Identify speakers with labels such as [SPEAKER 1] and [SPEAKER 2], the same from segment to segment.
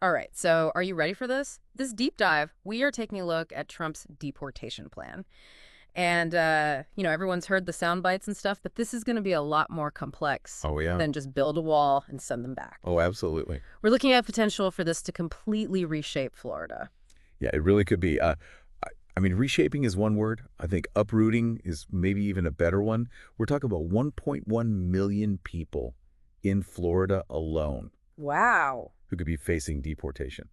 [SPEAKER 1] All right, so are you ready for this? This deep dive, we are taking a look at Trump's deportation plan. And, everyone's heard the sound bites and stuff, but this is going to be a lot more complex
[SPEAKER 2] Oh, yeah.
[SPEAKER 1] than just build a wall and send them back.
[SPEAKER 2] Oh, absolutely.
[SPEAKER 1] We're looking at potential for this to completely reshape Florida.
[SPEAKER 2] Yeah, it really could be. I mean, reshaping is one word. I think uprooting is maybe even a better one. We're talking about 1.1 million people in Florida alone
[SPEAKER 1] Wow.
[SPEAKER 2] who could be facing deportation.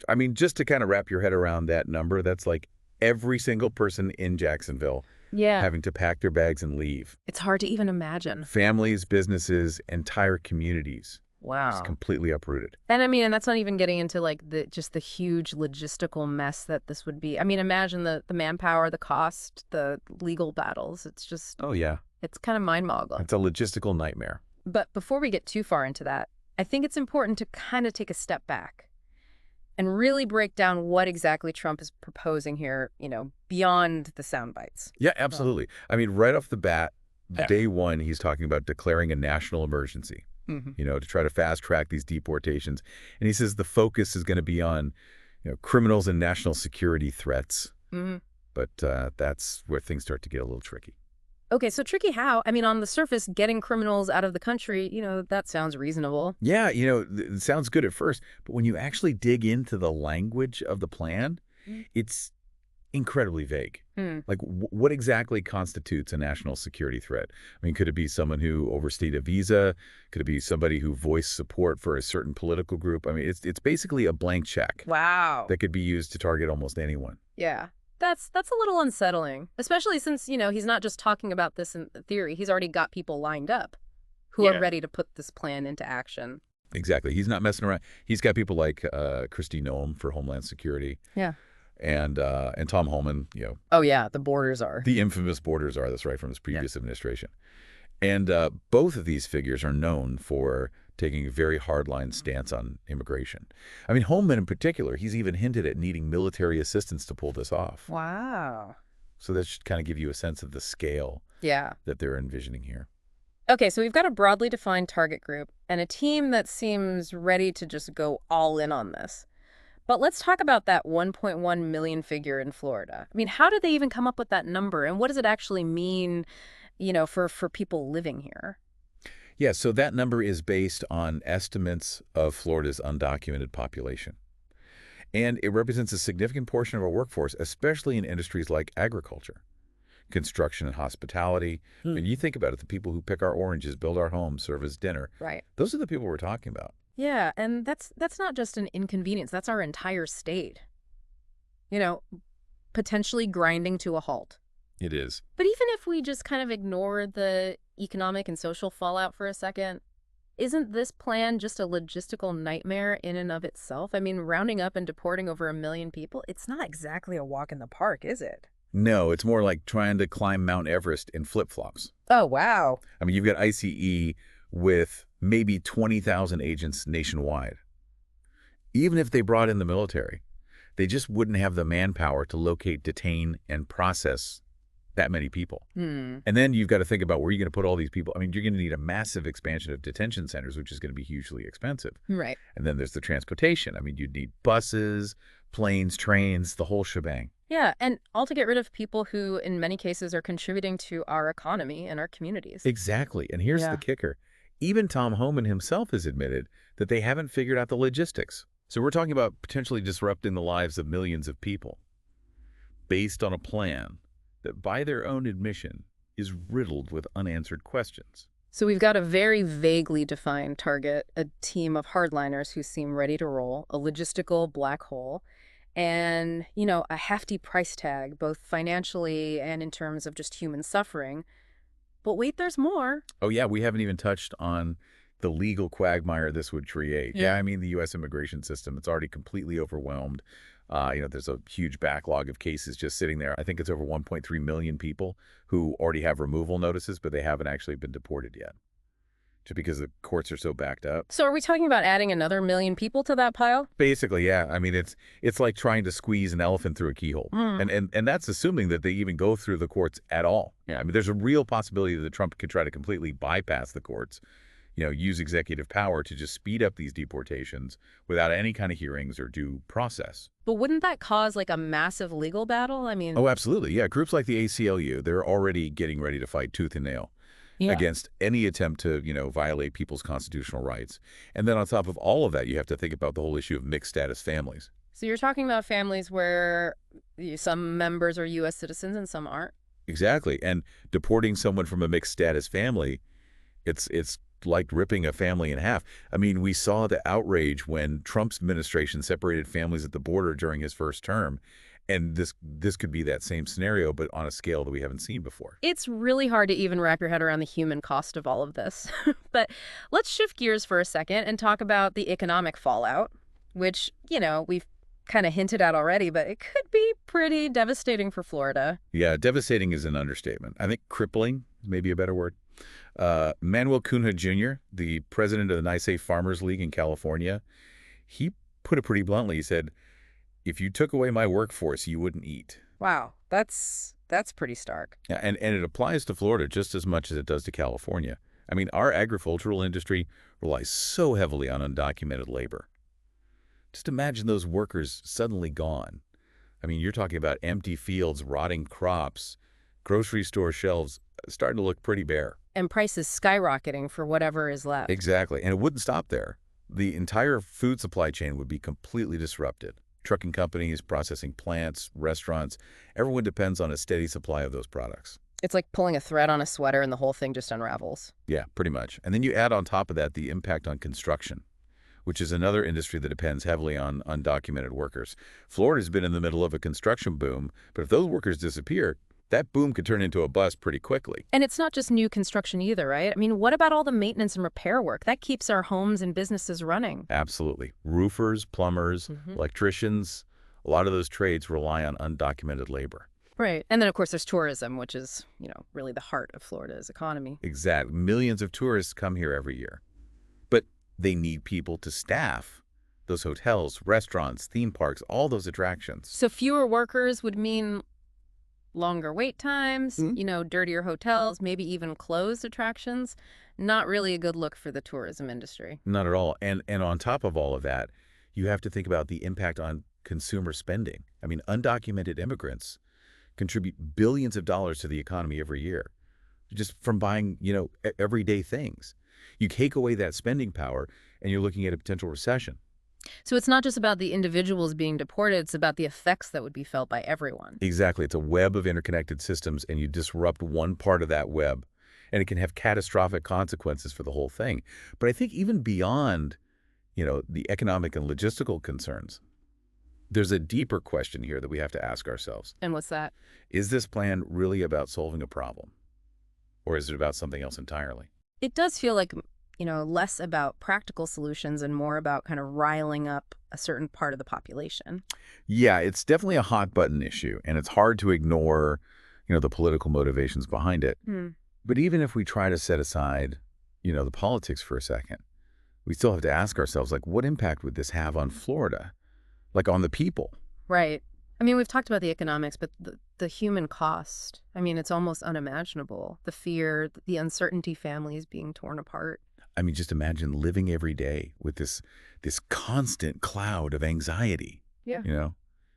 [SPEAKER 2] I mean, just to kind of wrap your head around that number, that's like every single person in Jacksonville
[SPEAKER 1] Yeah.
[SPEAKER 2] having to pack their bags and leave.
[SPEAKER 1] It's hard to even imagine.
[SPEAKER 2] Families, businesses, entire communities just
[SPEAKER 1] Wow.
[SPEAKER 2] completely uprooted.
[SPEAKER 1] And I mean, and that's not even getting into like the huge logistical mess that this would be. I mean, imagine the manpower, the cost, the legal battles. It's just,
[SPEAKER 2] Oh, yeah.
[SPEAKER 1] it's kind of mind-boggling.
[SPEAKER 2] It's a logistical nightmare.
[SPEAKER 1] But before we get too far into that, I think it's important to kind of take a step back and really break down what exactly Trump is proposing here, beyond the sound bites.
[SPEAKER 2] Yeah, absolutely. I mean, right off the bat,
[SPEAKER 1] Yeah.
[SPEAKER 2] day one, he's talking about declaring a national emergency,
[SPEAKER 1] Hmm.
[SPEAKER 2] to try to fast track these deportations. And he says the focus is going to be on, criminals and national security threats.
[SPEAKER 1] Hmm.
[SPEAKER 2] But that's where things start to get a little tricky.
[SPEAKER 1] Okay, so tricky how? I mean, on the surface, getting criminals out of the country, that sounds reasonable.
[SPEAKER 2] Yeah, it sounds good at first, but when you actually dig into the language of the plan,
[SPEAKER 1] Mm.
[SPEAKER 2] it's incredibly vague.
[SPEAKER 1] Hmm.
[SPEAKER 2] Like, what exactly constitutes a national security threat? I mean, could it be someone who overstayed a visa? Could it be somebody who voiced support for a certain political group? I mean, it's basically a blank check
[SPEAKER 1] Wow.
[SPEAKER 2] that could be used to target almost anyone.
[SPEAKER 1] Yeah. That's a little unsettling, especially since, he's not just talking about this in theory. He's already got people lined up who are
[SPEAKER 2] Yeah.
[SPEAKER 1] ready to put this plan into action.
[SPEAKER 2] Exactly. He's not messing around. He's got people like Kristi Noem for Homeland Security
[SPEAKER 1] Yeah.
[SPEAKER 2] and Tom Homan,
[SPEAKER 1] Oh, yeah, the borders are.
[SPEAKER 2] the infamous border czar, that's right, from his previous administration. And both of these figures are known for taking a very hardline stance on immigration. I mean, Holman in particular, he's even hinted at needing military assistance to pull this off.
[SPEAKER 1] Wow.
[SPEAKER 2] So that should kind of give you a sense of the scale
[SPEAKER 1] Yeah.
[SPEAKER 2] that they're envisioning here.
[SPEAKER 1] Okay, so we've got a broadly defined target group and a team that seems ready to just go all in on this. But let's talk about that 1.1 million figure in Florida. I mean, how did they even come up with that number, and what does it actually mean, for people living here?
[SPEAKER 2] Yeah, so that number is based on estimates of Florida's undocumented population. And it represents a significant portion of our workforce, especially in industries like agriculture, construction, and hospitality.
[SPEAKER 1] Hmm.
[SPEAKER 2] And you think about it, the people who pick our oranges, build our homes, serve us dinner,
[SPEAKER 1] Right.
[SPEAKER 2] those are the people we're talking about.
[SPEAKER 1] Yeah, and that's not just an inconvenience. That's our entire state. You know, potentially grinding to a halt.
[SPEAKER 2] It is.
[SPEAKER 1] But even if we just kind of ignore the economic and social fallout for a second, isn't this plan just a logistical nightmare in and of itself? I mean, rounding up and deporting over 1 million people, it's not exactly a walk in the park, is it?
[SPEAKER 2] No, it's more like trying to climb Mount Everest in flip-flops.
[SPEAKER 1] Oh, wow.
[SPEAKER 2] I mean, you've got ICE with maybe 20,000 agents nationwide. Even if they brought in the military, they just wouldn't have the manpower to locate, detain, and process that many people.
[SPEAKER 1] Hmm.
[SPEAKER 2] And then you've got to think about where you're going to put all these people. I mean, you're going to need a massive expansion of detention centers, which is going to be hugely expensive.
[SPEAKER 1] Right.
[SPEAKER 2] And then there's the transportation. I mean, you'd need buses, planes, trains, the whole shebang.
[SPEAKER 1] Yeah, and all to get rid of people who, in many cases, are contributing to our economy and our communities.
[SPEAKER 2] Exactly. And here's
[SPEAKER 1] Yeah.
[SPEAKER 2] the kicker. Even Tom Homan himself has admitted that they haven't figured out the logistics. So we're talking about potentially disrupting the lives of millions of people based on a plan that, by their own admission, is riddled with unanswered questions.
[SPEAKER 1] So we've got a very vaguely defined target, a team of hardliners who seem ready to roll, a logistical black hole, and, a hefty price tag, both financially and in terms of just human suffering. But wait, there's more.
[SPEAKER 2] Oh, yeah, we haven't even touched on the legal quagmire this would create.
[SPEAKER 1] Yeah.
[SPEAKER 2] I mean, the U.S. immigration system, it's already completely overwhelmed. There's a huge backlog of cases just sitting there. I think it's over 1.3 million people who already have removal notices, but they haven't actually been deported yet, just because the courts are so backed up.
[SPEAKER 1] So are we talking about adding another 1 million people to that pile?
[SPEAKER 2] Basically, yeah. I mean, it's like trying to squeeze an elephant through a keyhole.
[SPEAKER 1] Mm.
[SPEAKER 2] And that's assuming that they even go through the courts at all.
[SPEAKER 1] Yeah.
[SPEAKER 2] I mean, there's a real possibility that Trump could try to completely bypass the courts, use executive power to just speed up these deportations without any kind of hearings or due process.
[SPEAKER 1] But wouldn't that cause like a massive legal battle? I mean,
[SPEAKER 2] Oh, absolutely. Yeah, groups like the ACLU, they're already getting ready to fight tooth and nail
[SPEAKER 1] yeah.
[SPEAKER 2] against any attempt to, violate people's constitutional rights. And then on top of all of that, you have to think about the whole issue of mixed status families.
[SPEAKER 1] So you're talking about families where some members are U.S. citizens and some aren't?
[SPEAKER 2] Exactly. And deporting someone from a mixed status family, it's like ripping a family in half. I mean, we saw the outrage when Trump's administration separated families at the border during his first term. And this could be that same scenario, but on a scale that we haven't seen before.
[SPEAKER 1] It's really hard to even wrap your head around the human cost of all of this. But let's shift gears for a second and talk about the economic fallout, which, we've kind of hinted at already, but it could be pretty devastating for Florida.
[SPEAKER 2] Yeah, devastating is an understatement. I think crippling may be a better word. Manuel Cunha Jr., the president of the NYSE Farmers League in California, he put it pretty bluntly. He said, if you took away my workforce, you wouldn't eat.
[SPEAKER 1] Wow, that's pretty stark.
[SPEAKER 2] Yeah, and it applies to Florida just as much as it does to California. I mean, our agricultural industry relies so heavily on undocumented labor. Just imagine those workers suddenly gone. I mean, you're talking about empty fields, rotting crops, grocery store shelves starting to look pretty bare.
[SPEAKER 1] And prices skyrocketing for whatever is left.
[SPEAKER 2] Exactly. And it wouldn't stop there. The entire food supply chain would be completely disrupted. Trucking companies, processing plants, restaurants, everyone depends on a steady supply of those products.
[SPEAKER 1] It's like pulling a thread on a sweater and the whole thing just unravels.
[SPEAKER 2] Yeah, pretty much. And then you add on top of that the impact on construction, which is another industry that depends heavily on undocumented workers. Florida's been in the middle of a construction boom, but if those workers disappear, that boom could turn into a bust pretty quickly.
[SPEAKER 1] And it's not just new construction either, right? I mean, what about all the maintenance and repair work? That keeps our homes and businesses running.
[SPEAKER 2] Absolutely. Roofers, plumbers, electricians, a lot of those trades rely on undocumented labor.
[SPEAKER 1] Right. And then, of course, there's tourism, which is, really the heart of Florida's economy.
[SPEAKER 2] Exactly. Millions of tourists come here every year. But they need people to staff those hotels, restaurants, theme parks, all those attractions.
[SPEAKER 1] So fewer workers would mean longer wait times, dirtier hotels, maybe even closed attractions. Not really a good look for the tourism industry.
[SPEAKER 2] Not at all. And on top of all of that, you have to think about the impact on consumer spending. I mean, undocumented immigrants contribute billions of dollars to the economy every year just from buying, everyday things. You take away that spending power and you're looking at a potential recession.
[SPEAKER 1] So it's not just about the individuals being deported, it's about the effects that would be felt by everyone.
[SPEAKER 2] Exactly. It's a web of interconnected systems, and you disrupt one part of that web, and it can have catastrophic consequences for the whole thing. But I think even beyond, the economic and logistical concerns, there's a deeper question here that we have to ask ourselves.
[SPEAKER 1] And what's that?
[SPEAKER 2] Is this plan really about solving a problem, or is it about something else entirely?
[SPEAKER 1] It does feel like less about practical solutions and more about kind of riling up a certain part of the population.
[SPEAKER 2] Yeah, it's definitely a hot button issue, and it's hard to ignore, the political motivations behind it. But even if we try to set aside, the politics for a second, we still have to ask ourselves, like, what impact would this have on Florida? Like, on the people?
[SPEAKER 1] Right. I mean, we've talked about the economics, but the human cost, I mean, it's almost unimaginable. The fear, the uncertainty, families being torn apart.
[SPEAKER 2] I mean, just imagine living every day with this constant cloud of anxiety.
[SPEAKER 1] Yeah.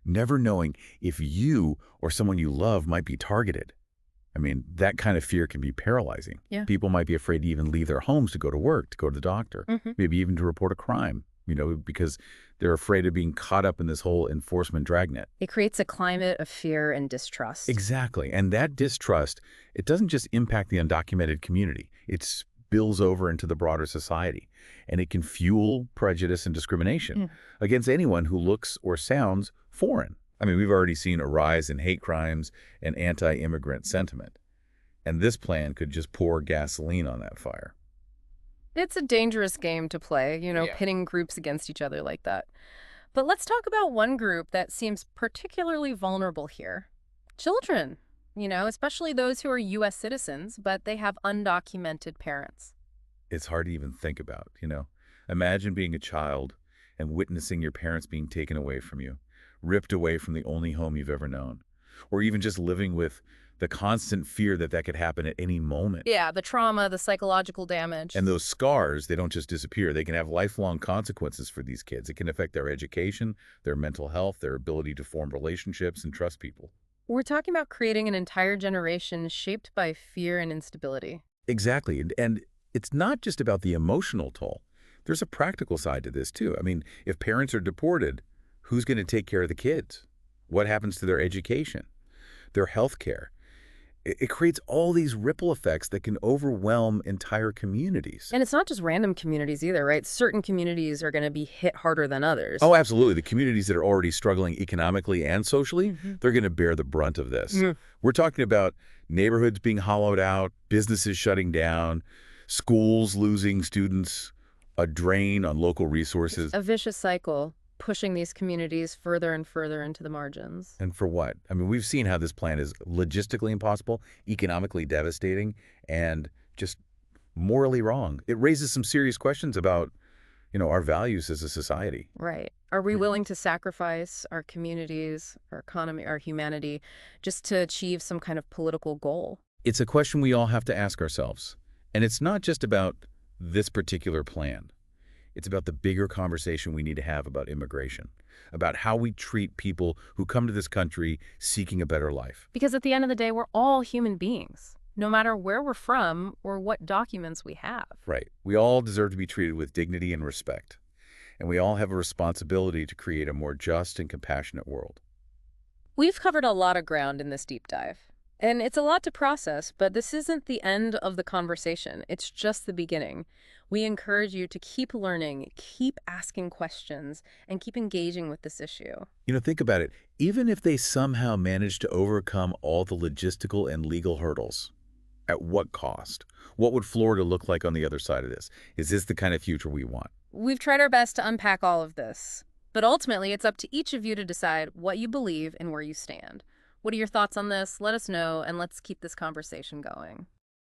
[SPEAKER 2] Never knowing if you or someone you love might be targeted. I mean, that kind of fear can be paralyzing.
[SPEAKER 1] Yeah.
[SPEAKER 2] People might be afraid to even leave their homes to go to work, to go to the doctor, maybe even to report a crime, because they're afraid of being caught up in this whole enforcement dragnet.
[SPEAKER 1] It creates a climate of fear and distrust.
[SPEAKER 2] Exactly. And that distrust, it doesn't just impact the undocumented community. It spills over into the broader society, and it can fuel prejudice and discrimination against anyone who looks or sounds foreign. I mean, we've already seen a rise in hate crimes and anti-immigrant sentiment, and this plan could just pour gasoline on that fire.
[SPEAKER 1] It's a dangerous game to play, pitting groups against each other like that. But let's talk about one group that seems particularly vulnerable here. Children. Especially those who are U.S. citizens, but they have undocumented parents.
[SPEAKER 2] It's hard to even think about, Imagine being a child and witnessing your parents being taken away from you, ripped away from the only home you've ever known. or even just living with the constant fear that that could happen at any moment.
[SPEAKER 1] Yeah, the trauma, the psychological damage.
[SPEAKER 2] And those scars, they don't just disappear. They can have lifelong consequences for these kids. It can affect their education, their mental health, their ability to form relationships and trust people.
[SPEAKER 1] We're talking about creating an entire generation shaped by fear and instability.
[SPEAKER 2] Exactly. And it's not just about the emotional toll. There's a practical side to this, too. I mean, if parents are deported, who's going to take care of the kids? What happens to their education, their health care? It creates all these ripple effects that can overwhelm entire communities.
[SPEAKER 1] And it's not just random communities either, right? Certain communities are going to be hit harder than others.
[SPEAKER 2] Oh, absolutely. The communities that are already struggling economically and socially,
[SPEAKER 1] Hmm.
[SPEAKER 2] they're going to bear the brunt of this.
[SPEAKER 1] Mm.
[SPEAKER 2] We're talking about neighborhoods being hollowed out, businesses shutting down, schools losing students, a drain on local resources.
[SPEAKER 1] A vicious cycle, pushing these communities further and further into the margins.
[SPEAKER 2] And for what? I mean, we've seen how this plan is logistically impossible, economically devastating, and just morally wrong. It raises some serious questions about, our values as a society.
[SPEAKER 1] Right. Are we willing to sacrifice our communities, our economy, our humanity, just to achieve some kind of political goal?
[SPEAKER 2] It's a question we all have to ask ourselves. And it's not just about this particular plan. It's about the bigger conversation we need to have about immigration, about how we treat people who come to this country seeking a better life.
[SPEAKER 1] Because at the end of the day, we're all human beings, no matter where we're from or what documents we have.
[SPEAKER 2] Right. We all deserve to be treated with dignity and respect. And we all have a responsibility to create a more just and compassionate world.
[SPEAKER 1] We've covered a lot of ground in this deep dive. And it's a lot to process, but this isn't the end of the conversation. It's just the beginning. We encourage you to keep learning, keep asking questions, and keep engaging with this issue.
[SPEAKER 2] Think about it. Even if they somehow manage to overcome all the logistical and legal hurdles, at what cost? What would Florida look like on the other side of this? Is this the kind of future we want?
[SPEAKER 1] We've tried our best to unpack all of this, but ultimately it's up to each of you to decide what you believe and where you stand. What are your thoughts on this? Let us know, and let's keep this conversation going.